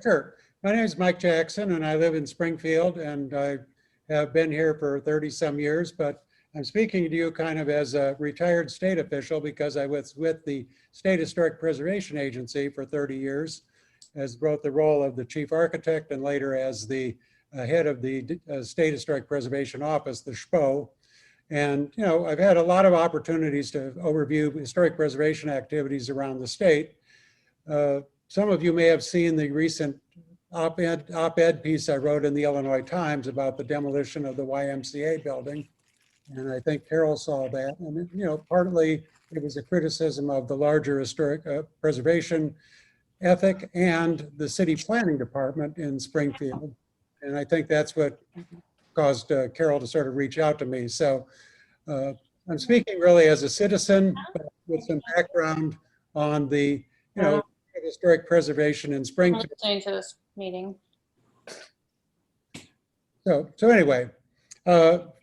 Sure. My name is Mike Jackson, and I live in Springfield, and I have been here for 30 some years, but I'm speaking to you kind of as a retired state official because I was with the State Historic Preservation Agency for 30 years as both the role of the chief architect and later as the head of the State Historic Preservation Office, the SHPO. And, you know, I've had a lot of opportunities to overview historic preservation activities around the state. Some of you may have seen the recent op-ed piece I wrote in the Illinois Times about the demolition of the YMCA building. And I think Carol saw that. And, you know, partly it was a criticism of the larger historic preservation ethic and the city planning department in Springfield. And I think that's what caused Carol to sort of reach out to me. So I'm speaking really as a citizen, but with some background on the, you know, historic preservation in Springfield. I'm listening to this meeting. So anyway,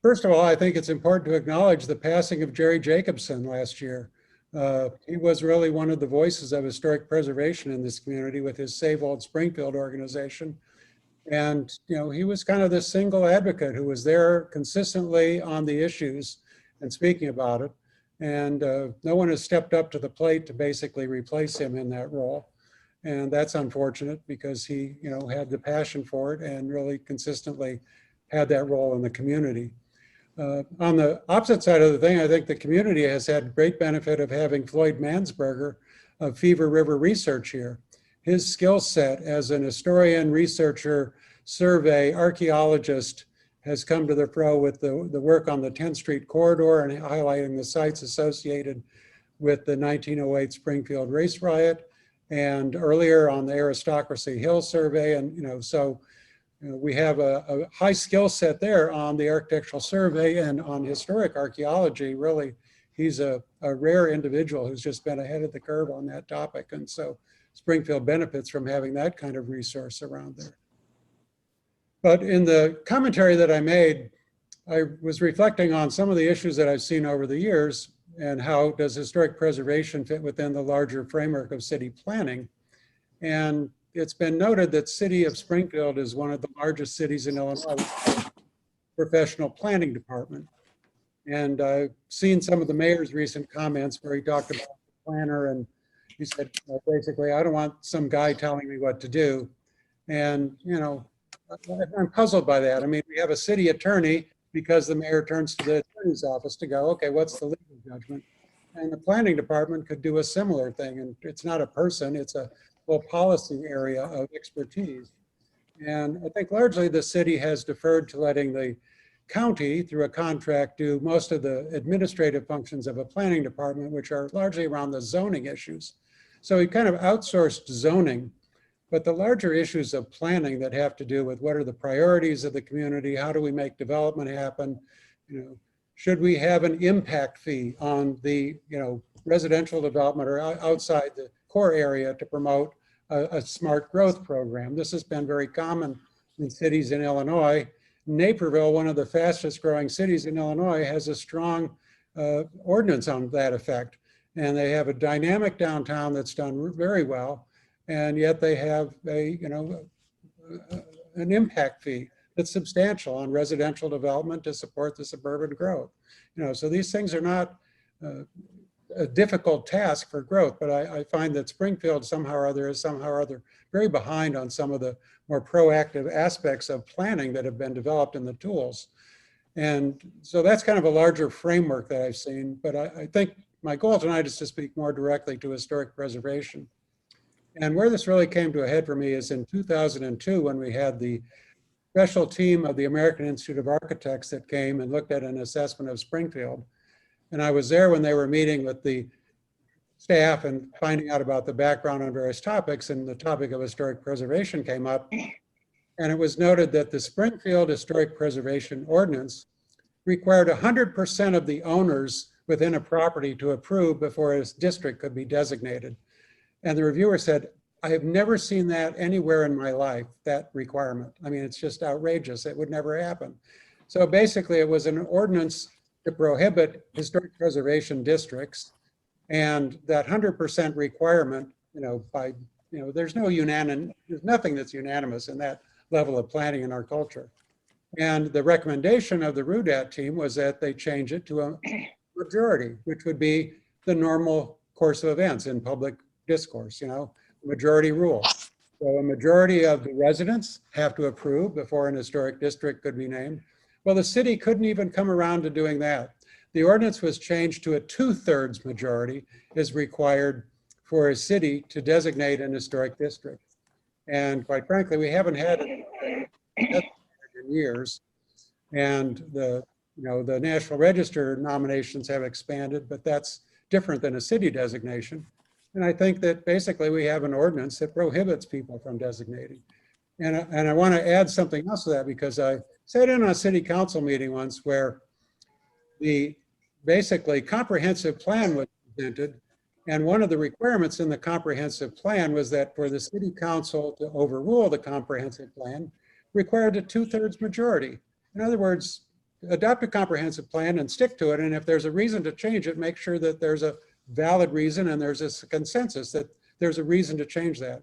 first of all, I think it's important to acknowledge the passing of Jerry Jacobson last year. He was really one of the voices of historic preservation in this community with his Save Old Springfield organization. And, you know, he was kind of the single advocate who was there consistently on the issues and speaking about it. And no one has stepped up to the plate to basically replace him in that role. And that's unfortunate because he, you know, had the passion for it and really consistently had that role in the community. On the opposite side of the thing, I think the community has had great benefit of having Floyd Mansberger of Fever River Research here. His skill set as an historian, researcher, survey, archaeologist has come to the fore with the work on the 10th Street corridor and highlighting the sites associated with the 1908 Springfield race riot, and earlier on the Aristocracy Hill survey. And, you know, so we have a high skill set there on the architectural survey and on historic archaeology. Really, he's a rare individual who's just been ahead of the curve on that topic. And so Springfield benefits from having that kind of resource around there. But in the commentary that I made, I was reflecting on some of the issues that I've seen over the years and how does historic preservation fit within the larger framework of city planning. And it's been noted that City of Springfield is one of the largest cities in Illinois with professional planning department. And I've seen some of the mayor's recent comments where he talked about the planner, and he said, well, basically, I don't want some guy telling me what to do. And, you know, I'm puzzled by that. I mean, we have a city attorney because the mayor turns to the attorney's office to go, okay, what's the legal judgment? And the planning department could do a similar thing. And it's not a person, it's a whole policy area of expertise. And I think largely the city has deferred to letting the county, through a contract, do most of the administrative functions of a planning department, which are largely around the zoning issues. So we kind of outsourced zoning, but the larger issues of planning that have to do with what are the priorities of the community, how do we make development happen, you know, should we have an impact fee on the, you know, residential development or outside the core area to promote a smart growth program. This has been very common in cities in Illinois. Naperville, one of the fastest growing cities in Illinois, has a strong ordinance on that effect. And they have a dynamic downtown that's done very well. And yet they have a, you know, an impact fee that's substantial on residential development to support the suburban growth. You know, so these things are not a difficult task for growth, but I find that Springfield somehow or other is very behind on some of the more proactive aspects of planning that have been developed in the tools. And so that's kind of a larger framework that I've seen, but I think my goal tonight is to speak more directly to historic preservation. And where this really came to a head for me is in 2002 when we had the special team of the American Institute of Architects that came and looked at an assessment of Springfield. And I was there when they were meeting with the staff and finding out about the background on various topics, and the topic of historic preservation came up. And it was noted that the Springfield Historic Preservation Ordinance required 100% of the owners within a property to approve before a district could be designated. And the reviewer said, I have never seen that anywhere in my life, that requirement. I mean, it's just outrageous. It would never happen. So basically it was an ordinance to prohibit historic preservation districts, and that 100% requirement, you know, by there's nothing that's unanimous in that level of planning in our culture. And the recommendation of the RUDAT team was that they change it to a majority, which would be the normal course of events in public discourse, majority rule. So a majority of the residents have to approve before an historic district could be named. Well, the city couldn't even come around to doing that. The ordinance was changed to a 2/3 majority is required for a city to designate an historic district. And quite frankly, we haven't had it in years. And the National Register nominations have expanded, but that's different than a city designation. And I think that basically we have an ordinance that prohibits people from designating. And I want to add something else to that, because I sat in on a city council meeting once where the basically comprehensive plan was presented. And one of the requirements in the comprehensive plan was that for the city council to overrule the comprehensive plan required a 2/3 majority. In other words, adopt a comprehensive plan and stick to it. And if there's a reason to change it, make sure that there's a valid reason and there's a consensus that there's a reason to change that.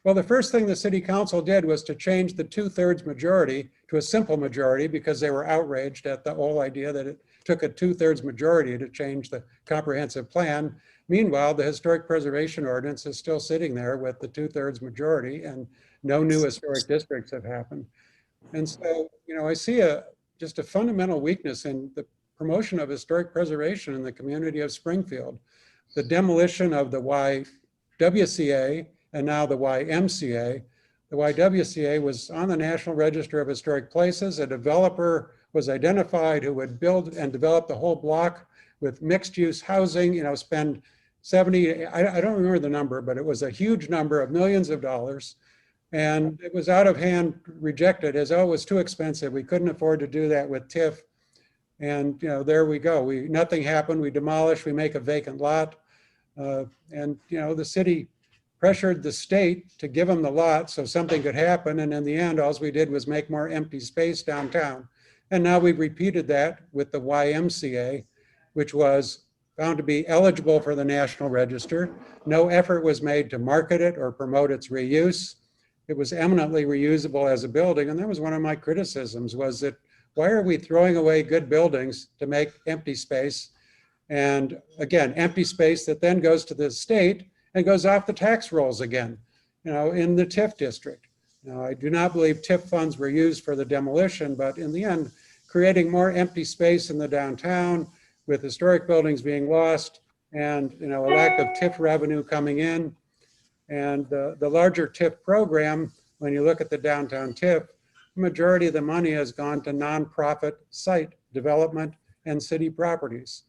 Well, the first thing the city council did was to change the 2/3 majority to a simple majority, because they were outraged at the whole idea that it took a 2/3 majority to change the comprehensive plan. Meanwhile, the historic preservation ordinance is still sitting there with the 2/3 majority, and no new historic districts have happened. And so, I see just a fundamental weakness in the promotion of historic preservation in the community of Springfield. The demolition of the YWCA and now the YMCA. The YWCA was on the National Register of Historic Places. A developer was identified who would build and develop the whole block with mixed use housing, spend 70, I don't remember the number, but it was a huge number of millions of dollars. And it was out of hand rejected as, oh, it was too expensive. We couldn't afford to do that with TIF. And there we go. Nothing happened. We demolish, we make a vacant lot. And the city pressured the state to give them the lot so something could happen. And in the end, all we did was make more empty space downtown. And now we've repeated that with the YMCA, which was found to be eligible for the National Register. No effort was made to market it or promote its reuse. It was eminently reusable as a building. And that was one of my criticisms, was that why are we throwing away good buildings to make empty space? And again, empty space that then goes to the state and goes off the tax rolls again, in the TIF district. Now, I do not believe TIF funds were used for the demolition, but in the end, creating more empty space in the downtown with historic buildings being lost and a lack of TIF revenue coming in. And the larger TIF program, when you look at the downtown TIF, the majority of the money has gone to nonprofit site development and city properties.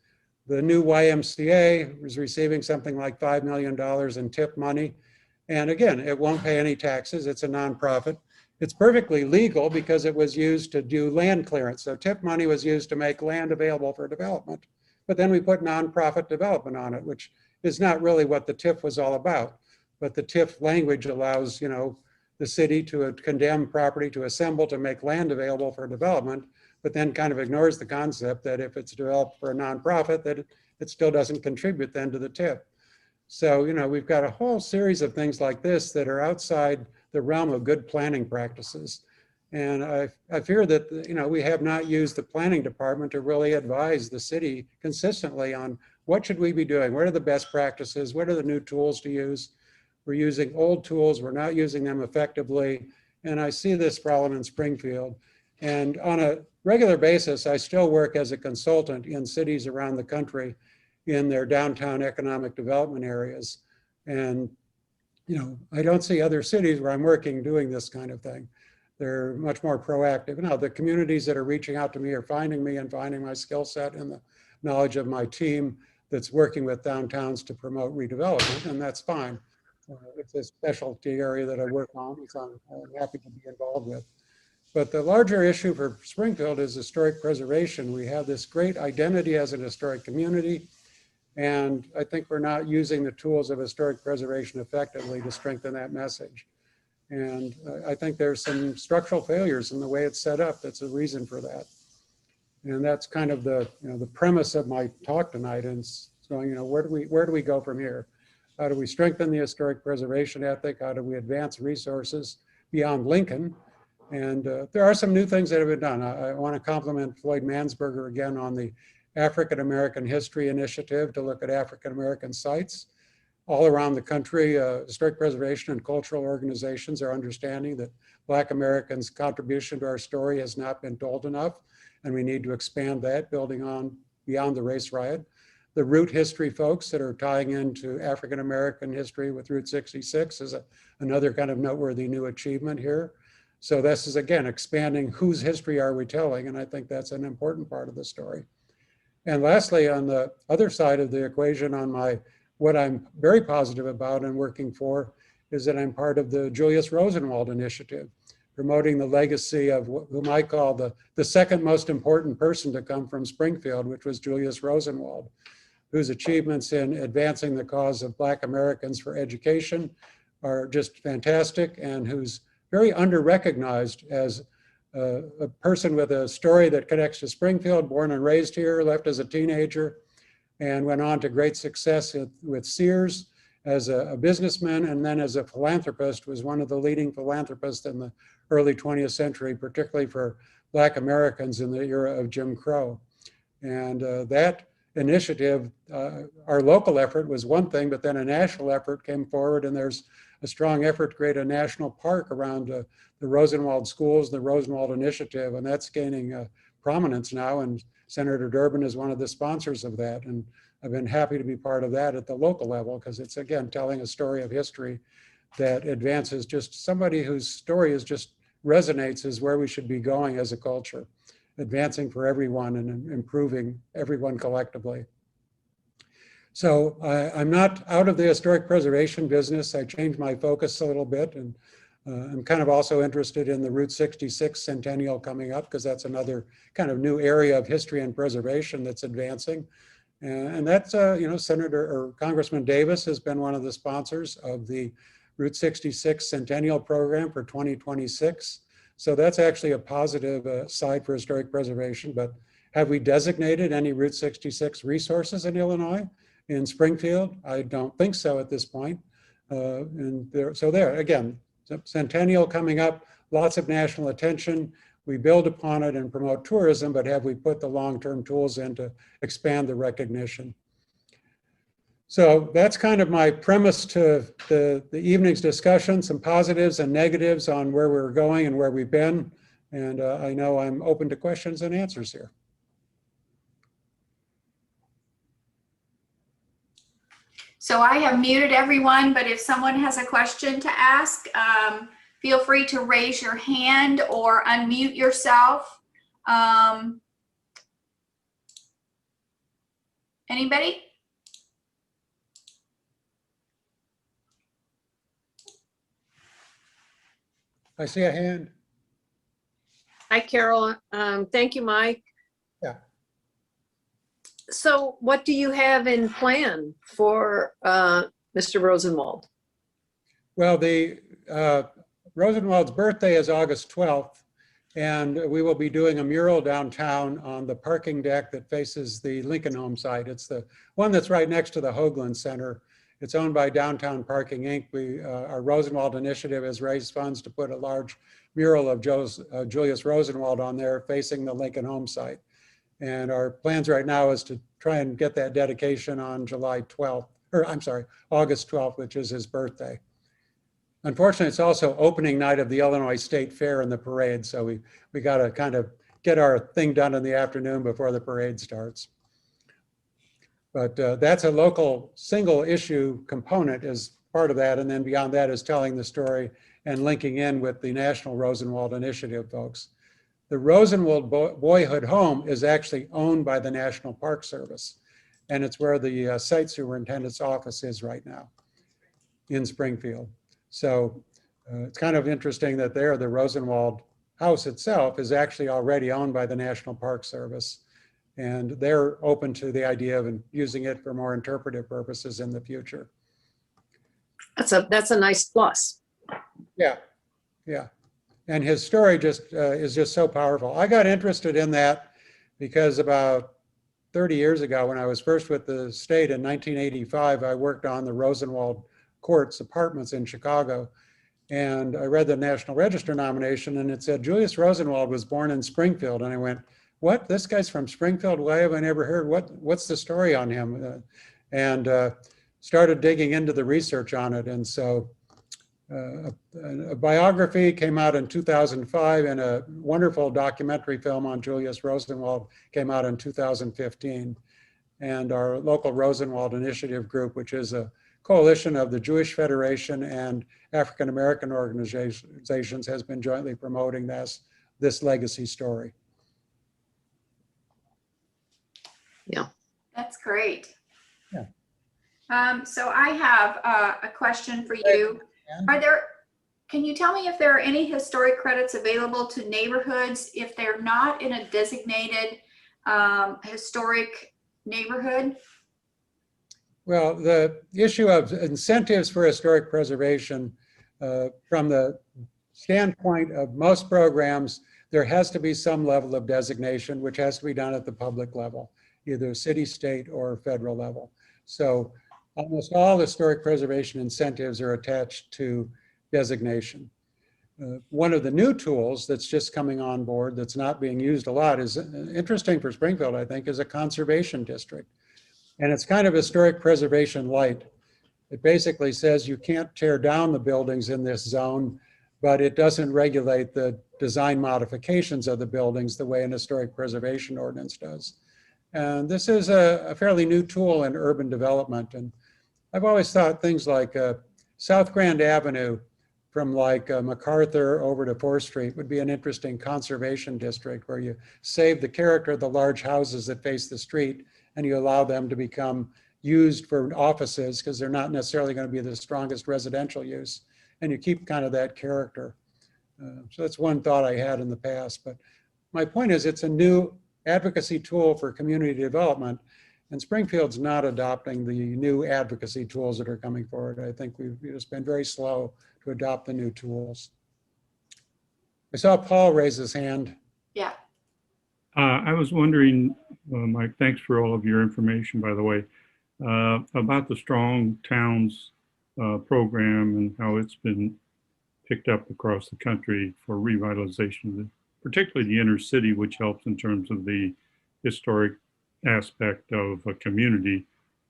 The new YMCA is receiving something like $5 million in TIP money. And again, it won't pay any taxes. It's a nonprofit. It's perfectly legal because it was used to do land clearance. So TIP money was used to make land available for development. But then we put nonprofit development on it, which is not really what the TIF was all about. But the TIF language allows, the city to condemn property to assemble to make land available for development, but then kind of ignores the concept that if it's developed for a nonprofit, that it still doesn't contribute then to the TIF. So, we've got a whole series of things like this that are outside the realm of good planning practices. And I fear that, we have not used the planning department to really advise the city consistently on what should we be doing? What are the best practices? What are the new tools to use? We're using old tools. We're not using them effectively. And I see this problem in Springfield. And on a regular basis, I still work as a consultant in cities around the country in their downtown economic development areas. And, I don't see other cities where I'm working doing this kind of thing. They're much more proactive. Now, the communities that are reaching out to me are finding me and finding my skill set and the knowledge of my team that's working with downtowns to promote redevelopment, and that's fine. It's a specialty area that I work on, which I'm happy to be involved with. But the larger issue for Springfield is historic preservation. We have this great identity as an historic community, and I think we're not using the tools of historic preservation effectively to strengthen that message. And I think there's some structural failures in the way it's set up. That's a reason for that. And that's kind of the, the premise of my talk tonight, and going, where do we go from here? How do we strengthen the historic preservation ethic? How do we advance resources beyond Lincoln? And there are some new things that have been done. I want to compliment Floyd Mansberger again on the African American History Initiative to look at African American sites all around the country. Historic preservation and cultural organizations are understanding that Black Americans' contribution to our story has not been told enough, and we need to expand that, building on beyond the race riot. The root history folks that are tying into African American history with Route 66 is another kind of noteworthy new achievement here. So this is, again, expanding whose history are we telling, and I think that's an important part of the story. And lastly, on the other side of the equation, on what I'm very positive about and working for is that I'm part of the Julius Rosenwald Initiative, promoting the legacy of whom I call the second most important person to come from Springfield, which was Julius Rosenwald, whose achievements in advancing the cause of Black Americans for education are just fantastic, and who's very under-recognized as a person with a story that connects to Springfield, born and raised here, left as a teenager, and went on to great success with Sears as a businessman, and then as a philanthropist, was one of the leading philanthropists in the early 20th century, particularly for Black Americans in the era of Jim Crow. And that initiative, our local effort was one thing, but then a national effort came forward, and there's a strong effort to create a national park around the Rosenwald schools, the Rosenwald Initiative, and that's gaining prominence now, and Senator Durbin is one of the sponsors of that, and I've been happy to be part of that at the local level, because it's, again, telling a story of history that advances just somebody whose story is just resonates as where we should be going as a culture, advancing for everyone and improving everyone collectively. So I'm not out of the historic preservation business. I changed my focus a little bit, and I'm kind of also interested in the Route 66 centennial coming up, because that's another kind of new area of history and preservation that's advancing. And that's, you know, Senator or Congressman Davis has been one of the sponsors of the Route 66 centennial program for 2026. So that's actually a positive side for historic preservation. But have we designated any Route 66 resources in Illinois? In Springfield? I don't think so at this point. So there, again, centennial coming up, lots of national attention. We build upon it and promote tourism, but have we put the long-term tools in to expand the recognition? So that's kind of my premise to the evening's discussion, some positives and negatives on where we're going and where we've been. And I know I'm open to questions and answers here. So I have muted everyone, but if someone has a question to ask, feel free to raise your hand or unmute yourself. Anybody? I see a hand. Hi, Carol. Thank you, Mike. Yeah. So what do you have in plan for Mr. Rosenwald? Well, the Rosenwald's birthday is August 12th, and we will be doing a mural downtown on the parking deck that faces the Lincoln Home site. It's the one that's right next to the Hoagland Center. It's owned by Downtown Parking Inc. Our Rosenwald initiative has raised funds to put a large mural of Julius Rosenwald on there facing the Lincoln Home site. And our plans right now is to try and get that dedication on August 12th, which is his birthday. Unfortunately, it's also opening night of the Illinois State Fair and the parade. So we got to kind of get our thing done in the afternoon before the parade starts. But that's a local single issue component as part of that. And then beyond that is telling the story and linking in with the National Rosenwald Initiative folks. The Rosenwald Boyhood Home is actually owned by the National Park Service. And it's where the site superintendent's office is right now in Springfield. So it's kind of interesting that there, the Rosenwald house itself is actually already owned by the National Park Service. And they're open to the idea of using it for more interpretive purposes in the future. That's a nice plus. Yeah, yeah. And his story just is just so powerful. I got interested in that because about 30 years ago, when I was first with the state in 1985, I worked on the Rosenwald Courts apartments in Chicago. And I read the National Register nomination and it said, Julius Rosenwald was born in Springfield. And I went, what? This guy's from Springfield? Why have I never heard? What's the story on him? And started digging into the research on it. And so a biography came out in 2005 and a wonderful documentary film on Julius Rosenwald came out in 2015. And our local Rosenwald Initiative group, which is a coalition of the Jewish Federation and African American organizations, has been jointly promoting this legacy story. Yeah. That's great. Yeah. So I have a question for you. Can you tell me if there are any historic credits available to neighborhoods if they're not in a designated historic neighborhood? Well, the issue of incentives for historic preservation, from the standpoint of most programs, there has to be some level of designation, which has to be done at the public level, either city, state, or federal level. So almost all historic preservation incentives are attached to designation. One of the new tools that's just coming on board that's not being used a lot is interesting for Springfield, I think, is a conservation district. And it's kind of historic preservation light. It basically says you can't tear down the buildings in this zone, but it doesn't regulate the design modifications of the buildings the way an historic preservation ordinance does. And this is a fairly new tool in urban development. And I've always thought things like South Grand Avenue from like MacArthur over to 4th Street would be an interesting conservation district where you save the character of the large houses that face the street and you allow them to become used for offices because they're not necessarily going to be the strongest residential use. And you keep kind of that character. So that's one thought I had in the past. But my point is it's a new advocacy tool for community development. And Springfield's not adopting the new advocacy tools that are coming forward. I think we've just been very slow to adopt the new tools. I saw Paul raise his hand. Yeah. I was wondering, Mike, thanks for all of your information, by the way, about the Strong Towns program and how it's been picked up across the country for revitalization, particularly the inner city, which helps in terms of the historic aspect of a community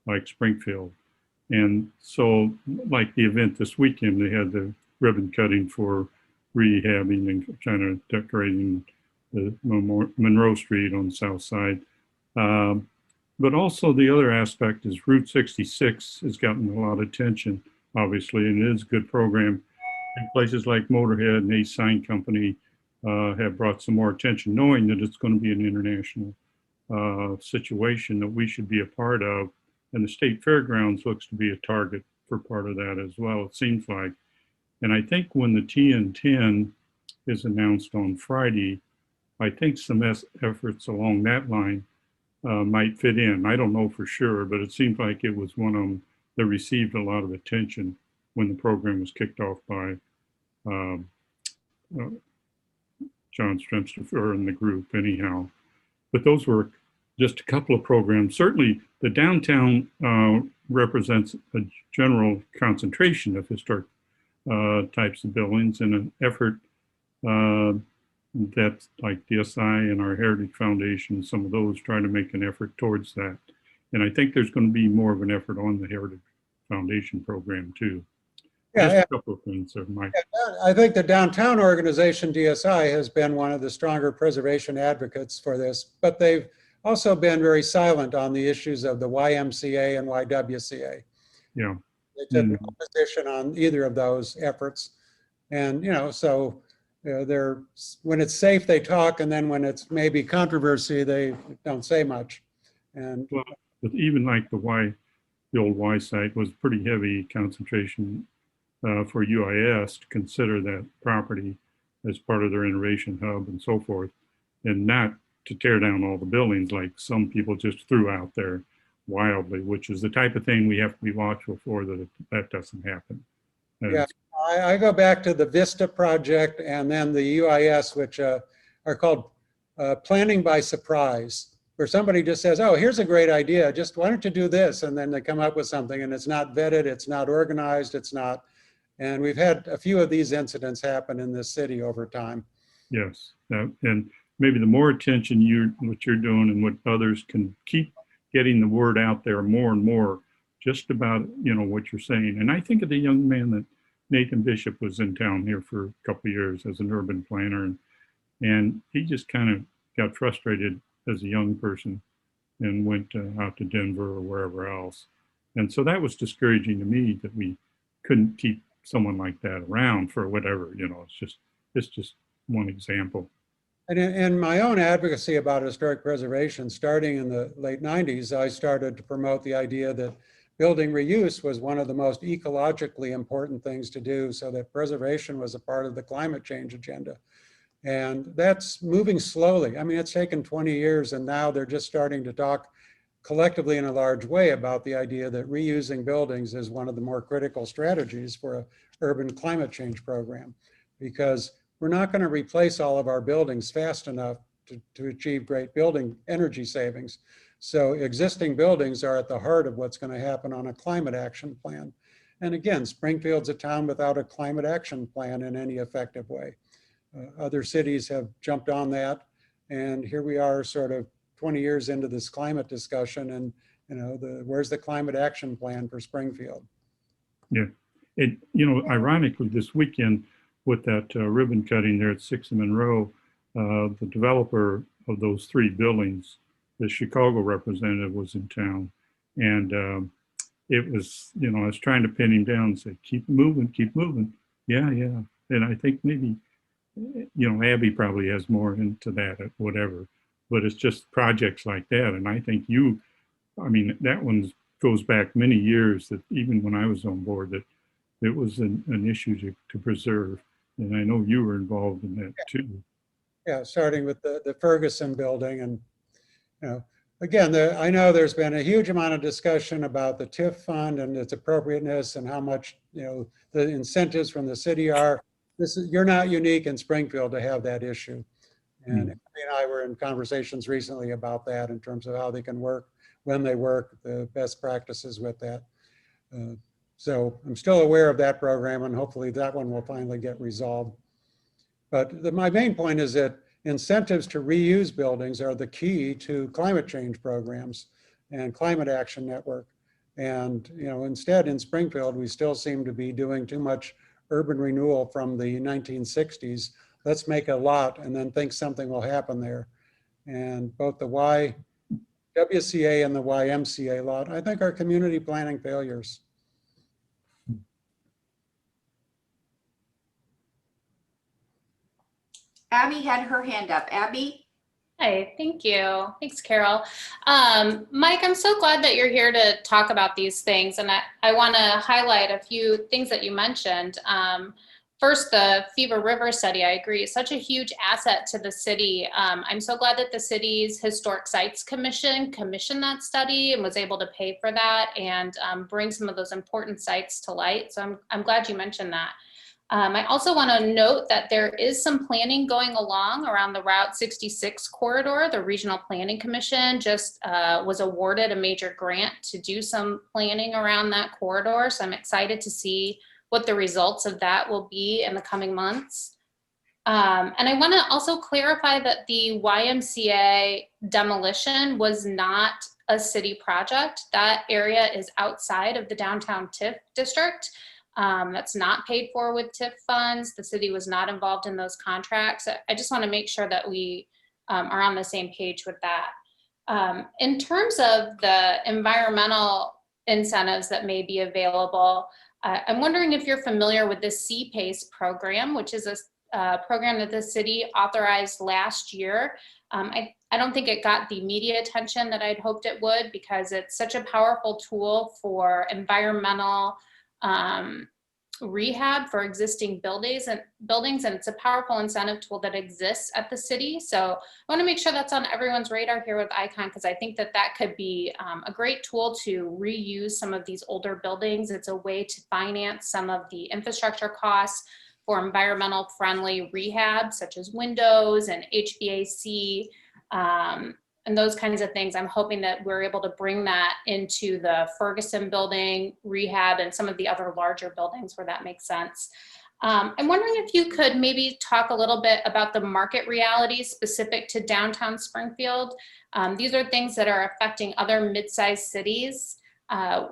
like Springfield. And so, like the event this weekend, they had the ribbon cutting for rehabbing and kind of decorating the Monroe Street on the south side. But also the other aspect is Route 66 has gotten a lot of attention, obviously, and it is a good program. And places like Motorhead and Ace Sign Company have brought some more attention, knowing that it's going to be an international situation that we should be a part of. And the State Fairgrounds looks to be a target for part of that as well, it seems like. And I think when the TN10 is announced on Friday, I think some efforts along that line might fit in. I don't know for sure, but it seems like it was one of them that received a lot of attention when the program was kicked off by John Stremster and the group anyhow. But those were just a couple of programs. Certainly the downtown represents a general concentration of historic types of buildings and an effort that like DSI and our Heritage Foundation, some of those try to make an effort towards that. And I think there's going to be more of an effort on the Heritage Foundation program too. Yeah, just a couple of things there, Mike. I think the downtown organization, DSI, has been one of the stronger preservation advocates for this, but they've also been very silent on the issues of the YMCA and YWCA. Yeah. They took no position on either of those efforts. And, so they're, when it's safe, they talk, and then when it's maybe controversy, they don't say much. And well, but even like the old Y site was pretty heavy concentration for UIS to consider that property as part of their innovation hub and so forth, and not to tear down all the buildings like some people just threw out there wildly, which is the type of thing we have to be watchful for, that doesn't happen. Yeah, I go back to the Vista project and then the UIS, which are called planning by surprise. where somebody just says, oh, here's a great idea, just why don't you do this? And then they come up with something and it's not vetted, it's not organized, it's not. And we've had a few of these incidents happen in this city over time. Yes, and maybe the more attention what you're doing and what others can keep getting the word out there more and more, just about, what you're saying. And I think of the young man that Nathan Bishop was in town here for a couple of years as an urban planner, and he just kind of got frustrated as a young person and went out to Denver or wherever else. And so that was discouraging to me that we couldn't keep someone like that around for whatever, it's just one example. And in my own advocacy about historic preservation, starting in the late 90s, I started to promote the idea that building reuse was one of the most ecologically important things to do, so that preservation was a part of the climate change agenda. And that's moving slowly. I mean, it's taken 20 years, and now they're just starting to talk collectively in a large way about the idea that reusing buildings is one of the more critical strategies for an urban climate change program, because we're not going to replace all of our buildings fast enough to achieve great building energy savings. So existing buildings are at the heart of what's going to happen on a climate action plan. And again, Springfield's a town without a climate action plan in any effective way. Other cities have jumped on that. And here we are sort of 20 years into this climate discussion, and where's the climate action plan for Springfield? Yeah, ironically, this weekend with that ribbon cutting there at 6th and Monroe, the developer of those 3 buildings, the Chicago representative, was in town. And it was, I was trying to pin him down and say, keep moving, keep moving. Yeah. And I think maybe, Abby probably has more into that or whatever, but it's just projects like that. And I think that one goes back many years, that even when I was on board, that it was an issue to preserve. And I know you were involved in that too. Yeah, starting with the Ferguson building. And, again, I know there's been a huge amount of discussion about the TIF fund and its appropriateness and how much, the incentives from the city are. You're not unique in Springfield to have that issue. And Abby and I were in conversations recently about that in terms of how they can work, when they work, the best practices with that. So I'm still aware of that program, and hopefully that one will finally get resolved. But my main point is that incentives to reuse buildings are the key to climate change programs and climate action network. And instead in Springfield, we still seem to be doing too much urban renewal from the 1960s. Let's make a lot and then think something will happen there. And both the YWCA and the YMCA lot, I think, are community planning failures. Abby had her hand up. Abby? Hi, thank you. Thanks, Carol. Mike, I'm so glad that you're here to talk about these things. And I want to highlight a few things that you mentioned. First, the Fever River study, I agree, such a huge asset to the city. I'm so glad that the city's Historic Sites Commission commissioned that study and was able to pay for that and bring some of those important sites to light. So I'm glad you mentioned that. I also want to note that there is some planning going along around the Route 66 corridor. The Regional Planning Commission just was awarded a major grant to do some planning around that corridor. So I'm excited to see what the results of that will be in the coming months. And I want to also clarify that the YMCA demolition was not a city project. That area is outside of the downtown TIF district. That's not paid for with TIF funds. The city was not involved in those contracts. I just want to make sure that we are on the same page with that. In terms of the environmental incentives that may be available, I'm wondering if you're familiar with the CPACE program, which is a program that the city authorized last year. I don't think it got the media attention that I'd hoped it would, because it's such a powerful tool for environmental rehab for existing buildings, and it's a powerful incentive tool that exists at the city. So I want to make sure that's on everyone's radar here with ICON, because I think that could be a great tool to reuse some of these older buildings. It's a way to finance some of the infrastructure costs for environmental friendly rehab, such as windows and HVAC. and those kinds of things. I'm hoping that we're able to bring that into the Ferguson building, rehab, and some of the other larger buildings where that makes sense. I'm wondering if you could maybe talk a little bit about the market realities specific to downtown Springfield. These are things that are affecting other mid-sized cities.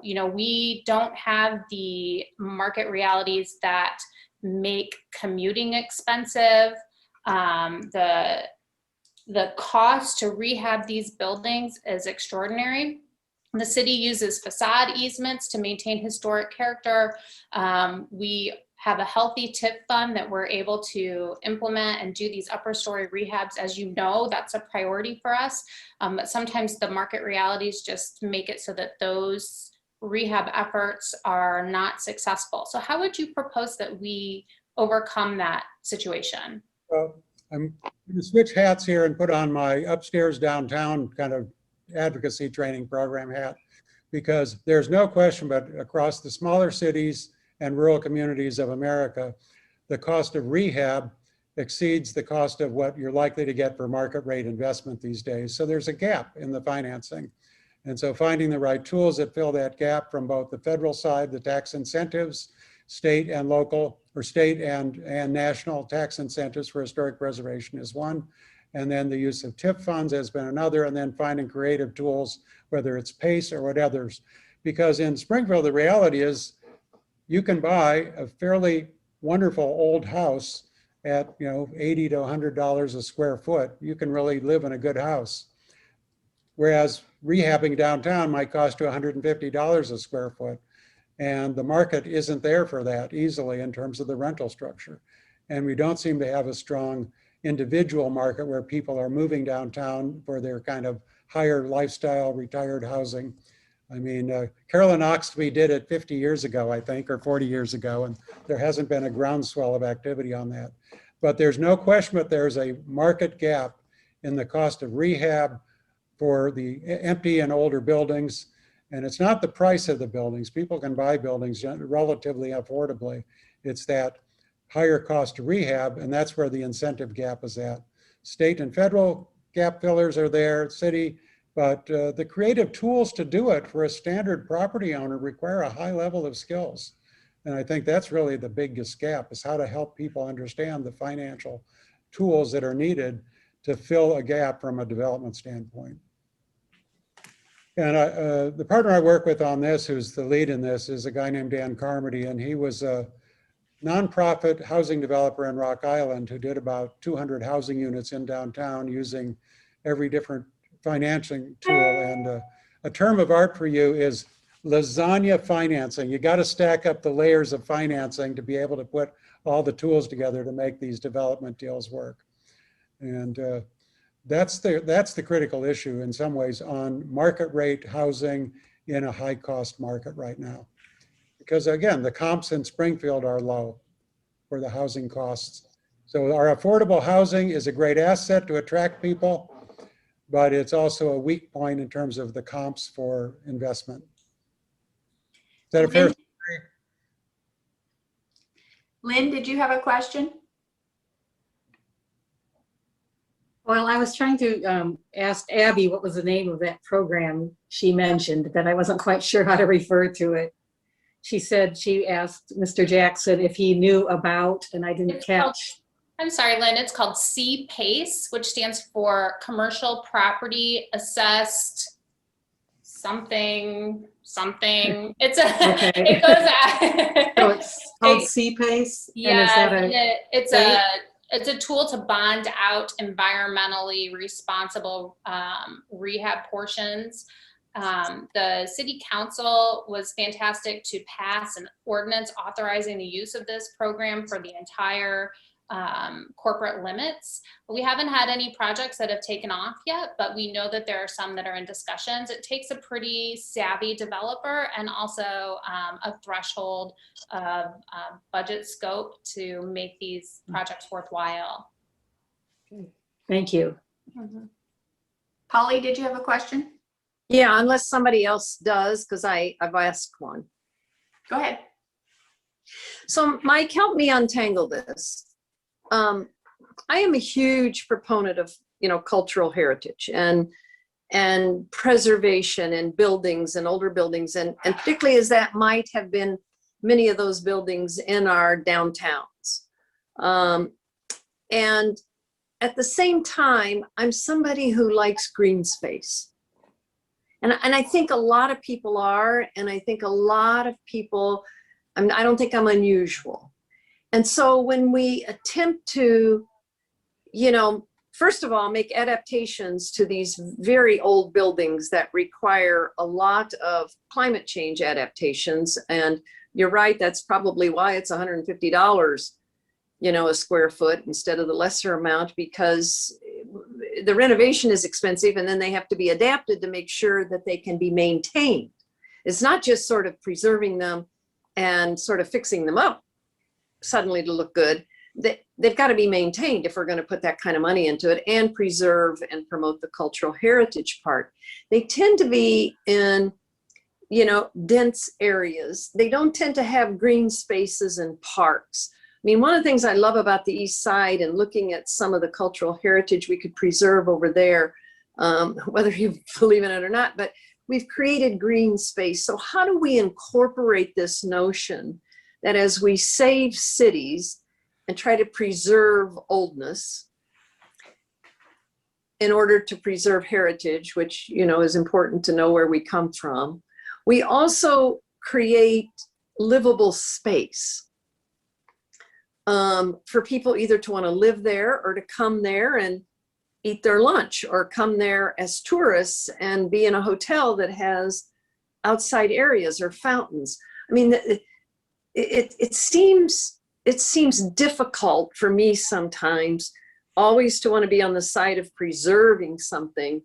You know, we don't have the market realities that make commuting expensive. The cost to rehab these buildings is extraordinary. The city uses facade easements to maintain historic character. We have a healthy tip fund that we're able to implement and do these upper story rehabs. As you know, that's a priority for us. But sometimes the market realities just make it so that those rehab efforts are not successful. So how would you propose that we overcome that situation? Well, I'm going to switch hats here and put on my upstairs downtown kind of advocacy training program hat, because there's no question, but across the smaller cities and rural communities of America, the cost of rehab exceeds the cost of what you're likely to get for market rate investment these days. So there's a gap in the financing. And so finding the right tools that fill that gap from both the federal side, the tax incentives, state and local, or state and national tax incentives for historic preservation is one. And then the use of TIP funds has been another, and then finding creative tools, whether it's PACE or what others. Because in Springfield, the reality is you can buy a fairly wonderful old house at, you know, $80 to $100 a square foot. You can really live in a good house. Whereas rehabbing downtown might cost you $150 a square foot. And the market isn't there for that easily in terms of the rental structure. And we don't seem to have a strong individual market where people are moving downtown for their kind of higher lifestyle, retired housing. I mean, Carolyn Oxley did it 50 years ago, I think, or 40 years ago, and there hasn't been a groundswell of activity on that. But there's no question that there's a market gap in the cost of rehab for the empty and older buildings. And it's not the price of the buildings. People can buy buildings relatively affordably. It's that higher cost to rehab, and that's where the incentive gap is at. State and federal gap fillers are there, city, but the creative tools to do it for a standard property owner require a high level of skills. And I think that's really the biggest gap, is how to help people understand the financial tools that are needed to fill a gap from a development standpoint. And the partner I work with on this, who's the lead in this, is a guy named Dan Carmody, and he was a nonprofit housing developer in Rock Island who did about 200 housing units in downtown using every different financing tool. And a term of art for you is lasagna financing. You got to stack up the layers of financing to be able to put all the tools together to make these development deals work. And that's the critical issue in some ways on market rate housing in a high cost market right now. Because again, the comps in Springfield are low for the housing costs. So our affordable housing is a great asset to attract people, but it's also a weak point in terms of the comps for investment. Is that a fair? Lynn, did you have a question? Well, I was trying to ask Abby what was the name of that program she mentioned, but I wasn't quite sure how to refer to it. She said she asked Mr. Jackson if he knew about, and I didn't catch. I'm sorry, Lynn, it's called CPACE, which stands for Commercial Property Assessed something. It's a, Okay. it goes So it's called CPACE? Yeah, it's a tool to bond out environmentally responsible rehab portions. The city council was fantastic to pass an ordinance authorizing the use of this program for the entire corporate limits. We haven't had any projects that have taken off yet, but we know that there are some that are in discussions. It takes a pretty savvy developer and also a threshold of budget scope to make these projects worthwhile. Thank you. Mm-hmm. Polly, did you have a question? Yeah, unless somebody else does, because I've asked one. Go ahead. So Mike, help me untangle this. I am a huge proponent of, cultural heritage, and and preservation and buildings and older buildings, and particularly as that might have been many of those buildings in our downtowns. And at the same time, I'm somebody who likes green space. And I think a lot of people are, and I think a lot of people, I don't think I'm unusual. And so when we attempt to, first of all, make adaptations to these very old buildings that require a lot of climate change adaptations, and you're right, that's probably why it's $150, a square foot instead of the lesser amount, because the renovation is expensive and then they have to be adapted to make sure that they can be maintained. It's not just sort of preserving them and sort of fixing them up suddenly to look good. They've got to be maintained if we're going to put that kind of money into it, and preserve and promote the cultural heritage part. They tend to be in, dense areas. They don't tend to have green spaces and parks. I mean, one of the things I love about the East Side and looking at some of the cultural heritage we could preserve over there, whether you believe in it or not, but we've created green space. So how do we incorporate this notion that as we save cities and try to preserve oldness in order to preserve heritage, which, is important to know where we come from, we also create livable space for people either to want to live there or to come there and eat their lunch, or come there as tourists and be in a hotel that has outside areas or fountains. I mean, it seems difficult for me sometimes always to want to be on the side of preserving something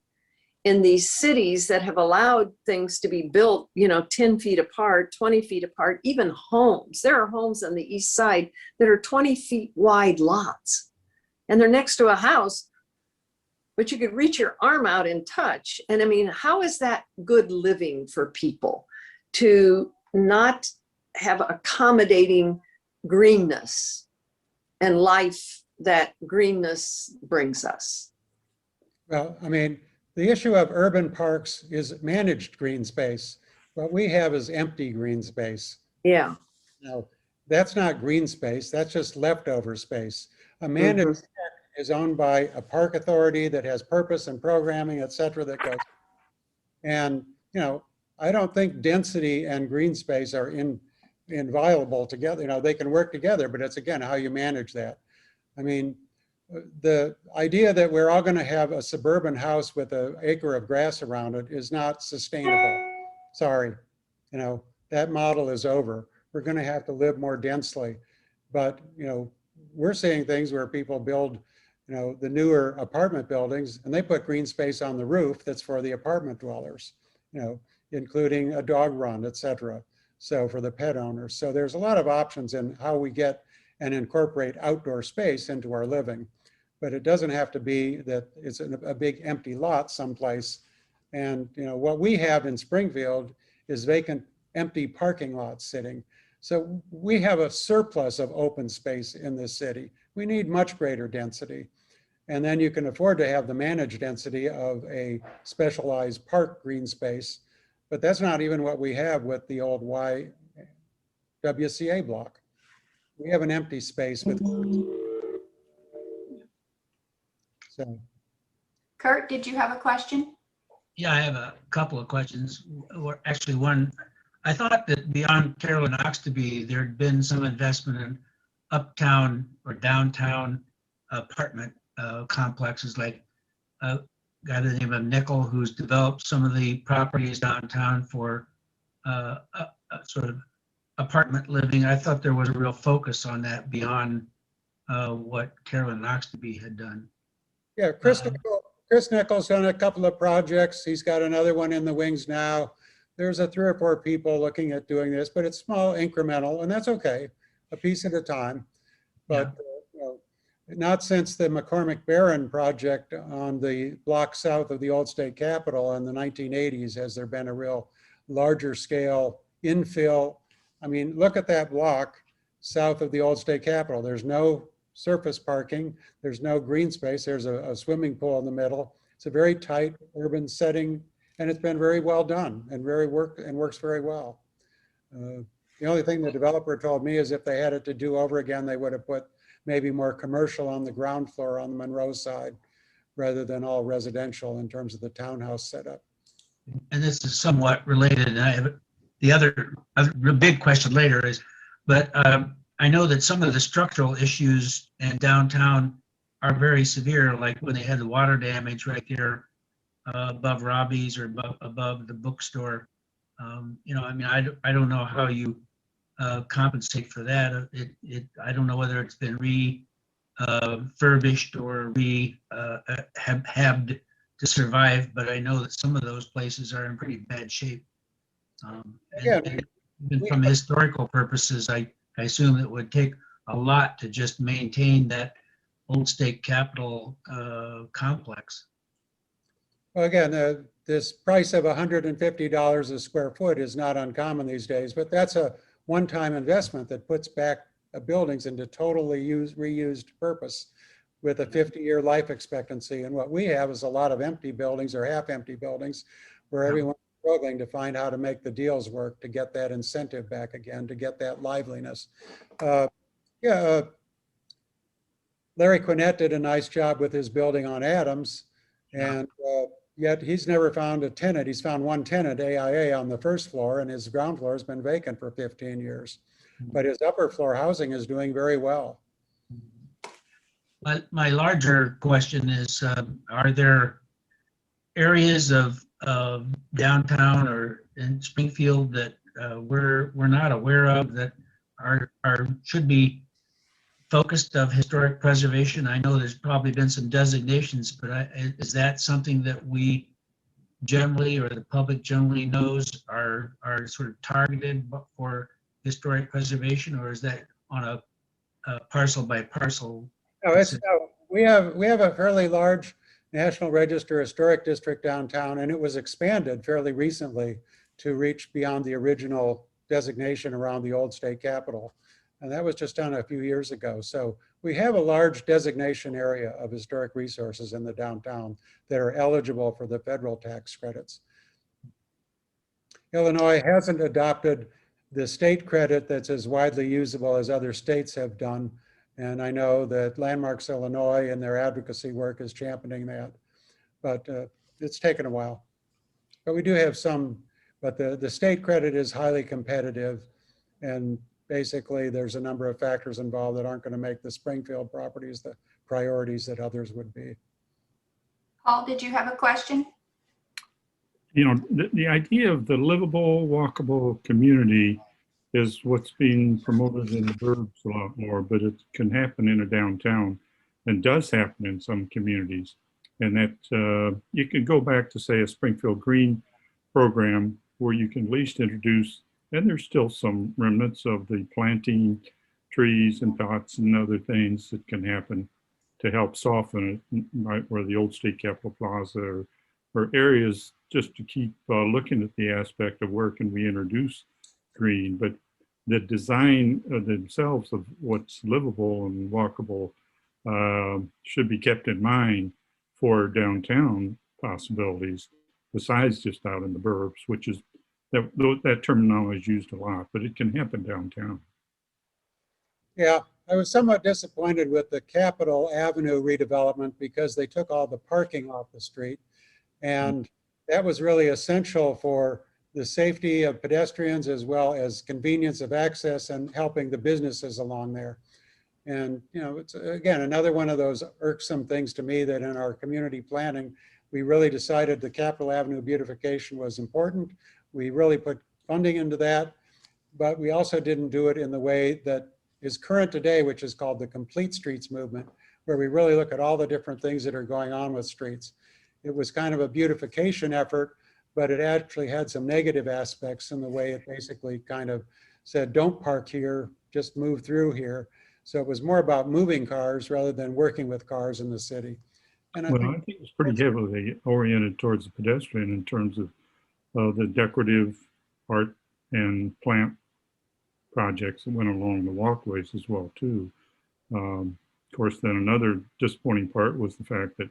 in these cities that have allowed things to be built, 10 feet apart, 20 feet apart, even homes. There are homes on the East Side that are 20 feet wide lots, and they're next to a house, but you could reach your arm out and touch. And I mean, how is that good living for people to not have accommodating greenness and life that greenness brings us? Well, I mean, the issue of urban parks is managed green space. What we have is empty green space. Yeah. Now, that's not green space, that's just leftover space. A managed park is owned by a park authority that has purpose and programming, et cetera, that goes. And, I don't think density and green space are inviolable together. They can work together, but it's, again, how you manage that. I mean, the idea that we're all going to have a suburban house with an acre of grass around it is not sustainable. Sorry, that model is over. We're going to have to live more densely. But, we're seeing things where people build, the newer apartment buildings, and they put green space on the roof that's for the apartment dwellers, including a dog run, et cetera. So for the pet owners. So there's a lot of options in how we get and incorporate outdoor space into our living. But it doesn't have to be that it's a big empty lot someplace. And what we have in Springfield is vacant, empty parking lots sitting. So we have a surplus of open space in this city. We need much greater density. And then you can afford to have the managed density of a specialized park green space. But that's not even what we have with the old YWCA block. We have an empty space with. So. Kurt, did you have a question? Yeah, I have a couple of questions. Or actually, one, I thought that beyond Carroll and Oxtoby, there had been some investment in uptown or downtown apartment complexes, like a guy by the name of Nickel, who's developed some of the properties downtown for a sort of apartment living. I thought there was a real focus on that beyond what Carroll and Oxtoby had done. Yeah, Chris Nickel's done a couple of projects. He's got another one in the wings now. There's 3 or 4 people looking at doing this, but it's small, incremental, and that's okay, a piece at a time. But not since the McCormick Barron project on the block south of the old state capitol in the 1980s has there been a real larger scale infill. I mean, look at that block south of the old state capitol. There's no surface parking. There's no green space. There's a swimming pool in the middle. It's a very tight urban setting, and it's been very well done and works very well. The only thing the developer told me is if they had it to do over again, they would have put maybe more commercial on the ground floor on the Monroe side rather than all residential in terms of the townhouse setup. And this is somewhat related, and I have the other big question later is, but I know that some of the structural issues in downtown are very severe, like when they had the water damage right there above Robbie's or above the bookstore. You know, I mean, I don't know how you compensate for that. I don't know whether it's been refurbished or rehabbed to survive, but I know that some of those places are in pretty bad shape. And even from historical purposes, I assume it would take a lot to just maintain that old state capitol complex. Well, again, this price of $150 a square foot is not uncommon these days, but that's a one-time investment that puts back buildings into totally reused purpose with a 50-year life expectancy. And what we have is a lot of empty buildings or half-empty buildings where everyone's struggling to find how to make the deals work to get that incentive back again, to get that liveliness. Larry Quinnett did a nice job with his building on Adams, and yet he's never found a tenant. He's found one tenant, AIA, on the first floor, and his ground floor has been vacant for 15 years. But his upper floor housing is doing very well. But my larger question is, are there areas of downtown or in Springfield that we're not aware of that should be focused of historic preservation? I know there's probably been some designations, but is that something that we generally or the public generally knows are sort of targeted for historic preservation, or is that on a parcel by parcel? No, we have a fairly large National Register Historic District downtown, and it was expanded fairly recently to reach beyond the original designation around the old state capitol. And that was just done a few years ago. So we have a large designation area of historic resources in the downtown that are eligible for the federal tax credits. Illinois hasn't adopted the state credit that's as widely usable as other states have done. And I know that Landmarks Illinois and their advocacy work is championing that, but it's taken a while. But we do have some, but the state credit is highly competitive, and basically there's a number of factors involved that aren't going to make the Springfield properties the priorities that others would be. Paul, did you have a question? You know, the idea of the livable, walkable community is what's being promoted in the burbs a lot more, but it can happen in a downtown and does happen in some communities. And that you can go back to, say, a Springfield Green program where you can at least introduce, and there's still some remnants of the planting trees and pots and other things that can happen to help soften it, right where the old state capitol plaza or areas, just to keep looking at the aspect of where can we introduce green. But the design themselves of what's livable and walkable should be kept in mind for downtown possibilities, besides just out in the burbs, which is, that terminology is used a lot, but it can happen downtown. Yeah, I was somewhat disappointed with the Capitol Avenue redevelopment because they took all the parking off the street. And that was really essential for the safety of pedestrians as well as convenience of access and helping the businesses along there. And, you know, it's again, another one of those irksome things to me that in our community planning, we really decided the Capitol Avenue beautification was important. We really put funding into that, but we also didn't do it in the way that is current today, which is called the Complete Streets movement, where we really look at all the different things that are going on with streets. It was kind of a beautification effort, but it actually had some negative aspects in the way it basically kind of said, don't park here, just move through here. So it was more about moving cars rather than working with cars in the city. And I think it's pretty heavily oriented towards the pedestrian in terms of the decorative art and plant projects that went along the walkways as well too. Of course, then another disappointing part was the fact that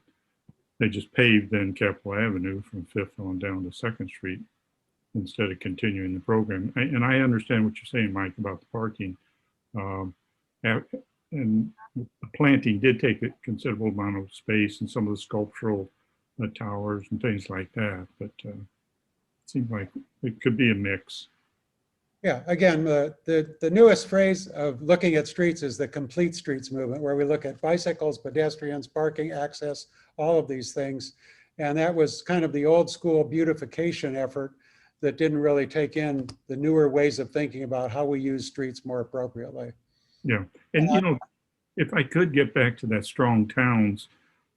they just paved then Capitol Avenue from 5th on down to 2nd Street instead of continuing the program. And I understand what you're saying, Mike, about the parking. And the planting did take a considerable amount of space and some of the sculptural towers and things like that. But it seemed like it could be a mix. Yeah, again, the newest phrase of looking at streets is the complete streets movement, where we look at bicycles, pedestrians, parking, access, all of these things. And that was kind of the old school beautification effort that didn't really take in the newer ways of thinking about how we use streets more appropriately. Yeah, and you know, if I could get back to that strong towns,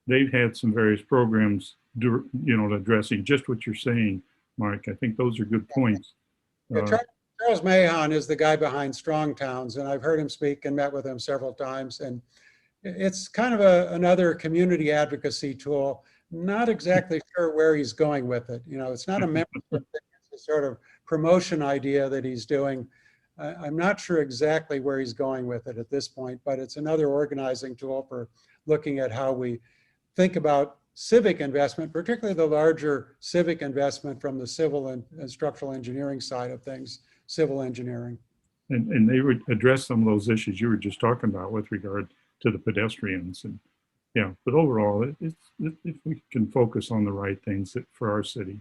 they've had some various programs, you know, addressing just what you're saying, Mike. I think those are good points. Yeah, Charles Mahon is the guy behind Strong Towns, and I've heard him speak and met with him several times. And it's kind of another community advocacy tool. Not exactly sure where he's going with it. You know, it's not a membership thing, it's a sort of promotion idea that he's doing. I'm not sure exactly where he's going with it at this point, but it's another organizing tool for looking at how we think about civic investment, particularly the larger civic investment from the civil and structural engineering side of things, civil engineering. And they would address some of those issues you were just talking about with regard to the pedestrians. And yeah, but overall, if we can focus on the right things for our city.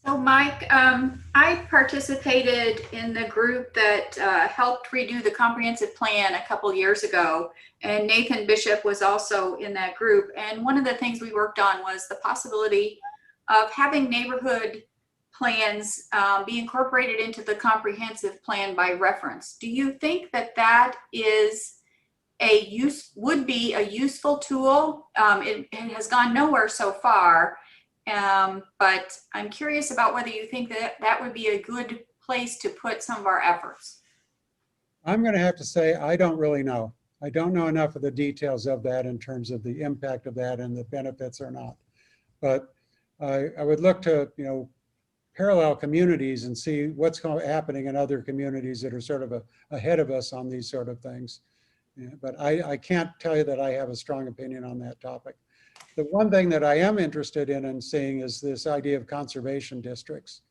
So Mike, I participated in the group that helped redo the comprehensive plan a couple years ago, and Nathan Bishop was also in that group. And one of the things we worked on was the possibility of having neighborhood plans be incorporated into the comprehensive plan by reference. Do you think that that is would be a useful tool? It has gone nowhere so far. But I'm curious about whether you think that that would be a good place to put some of our efforts. I'm going to have to say, I don't really know. I don't know enough of the details of that in terms of the impact of that and the benefits or not. But I would look to, you know, parallel communities and see what's happening in other communities that are sort of ahead of us on these sort of things. Yeah, but I can't tell you that I have a strong opinion on that topic. The one thing that I am interested in and seeing is this idea of conservation districts,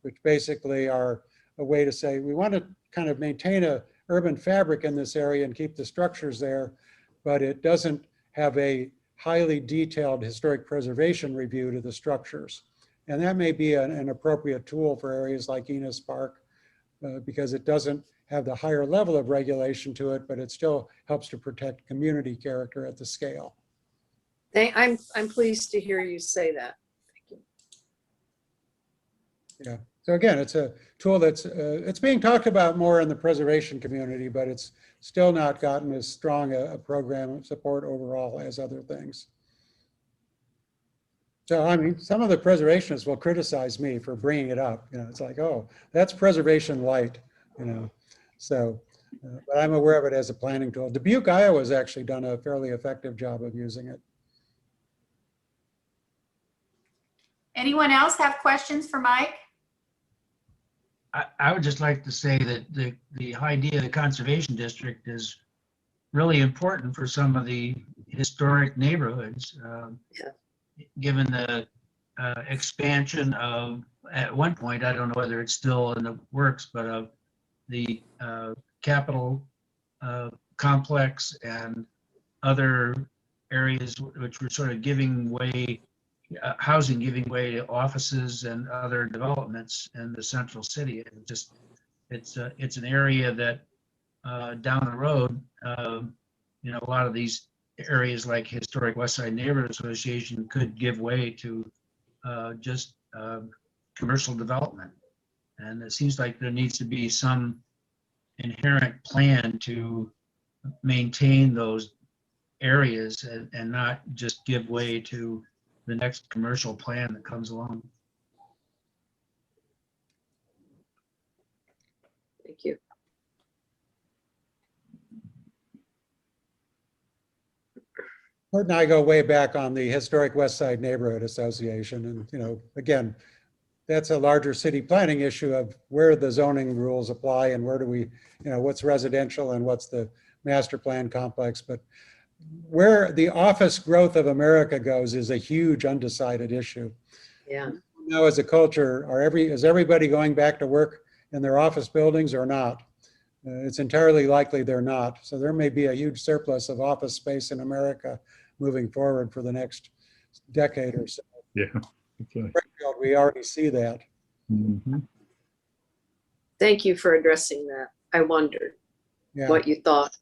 which basically are a way to say we want to kind of maintain a urban fabric in this area and keep the structures there, but it doesn't have a highly detailed historic preservation review to the structures. And that may be an appropriate tool for areas like Enos Park because it doesn't have the higher level of regulation to it, but it still helps to protect community character at the scale. I'm pleased to hear you say that. Thank you. Yeah. So again, it's a tool that's it's being talked about more in the preservation community, but it's still not gotten as strong a program of support overall as other things. So I mean, some of the preservationists will criticize me for bringing it up. You know, it's like, oh, that's preservation light. You know, so but I'm aware of it as a planning tool. Dubuque, Iowa, has actually done a fairly effective job of using it. Anyone else have questions for Mike? I would just like to say that the idea of the conservation district is really important for some of the historic neighborhoods. Given the expansion of, at one point, I don't know whether it's still in the works, but of the Capitol complex and other areas which were sort of giving way, housing giving way to offices and other developments in the central city. And just it's an area that down the road, you know, a lot of these areas like historic West Side Neighborhood Association could give way to just commercial development. And it seems like there needs to be some inherent plan to maintain those areas and not just give way to the next commercial plan that comes along. Thank you. Kurt and I go way back on the Historic West Side Neighborhood Association. And, you know, again, that's a larger city planning issue of where the zoning rules apply and where do we, you know, what's residential and what's the master plan complex. But where the office growth of America goes is a huge undecided issue. Yeah. Now, as a culture, is everybody going back to work in their office buildings or not? It's entirely likely they're not. So there may be a huge surplus of office space in America moving forward for the next decade or so. Yeah. Okay. Springfield, we already see that. Mhm. Thank you for addressing that. I wondered Yeah. what you thought.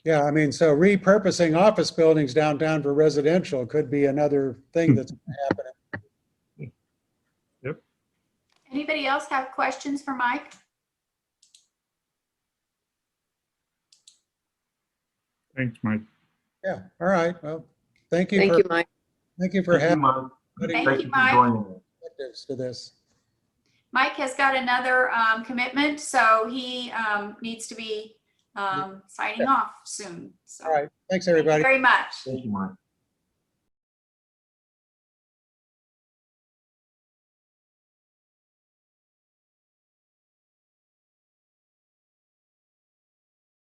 Yeah, I mean, so repurposing office buildings downtown for residential could be another thing that's happening. Anybody else have questions for Mike? Thanks, Mike. Yeah, all right. Well, thank you Thank for you, Mike. thank you for having Thank you, Mike. perspectives to this. Mike has got another commitment, so he needs to be signing off soon. So All right, thanks thank you everybody. very much. Thank you, Mike.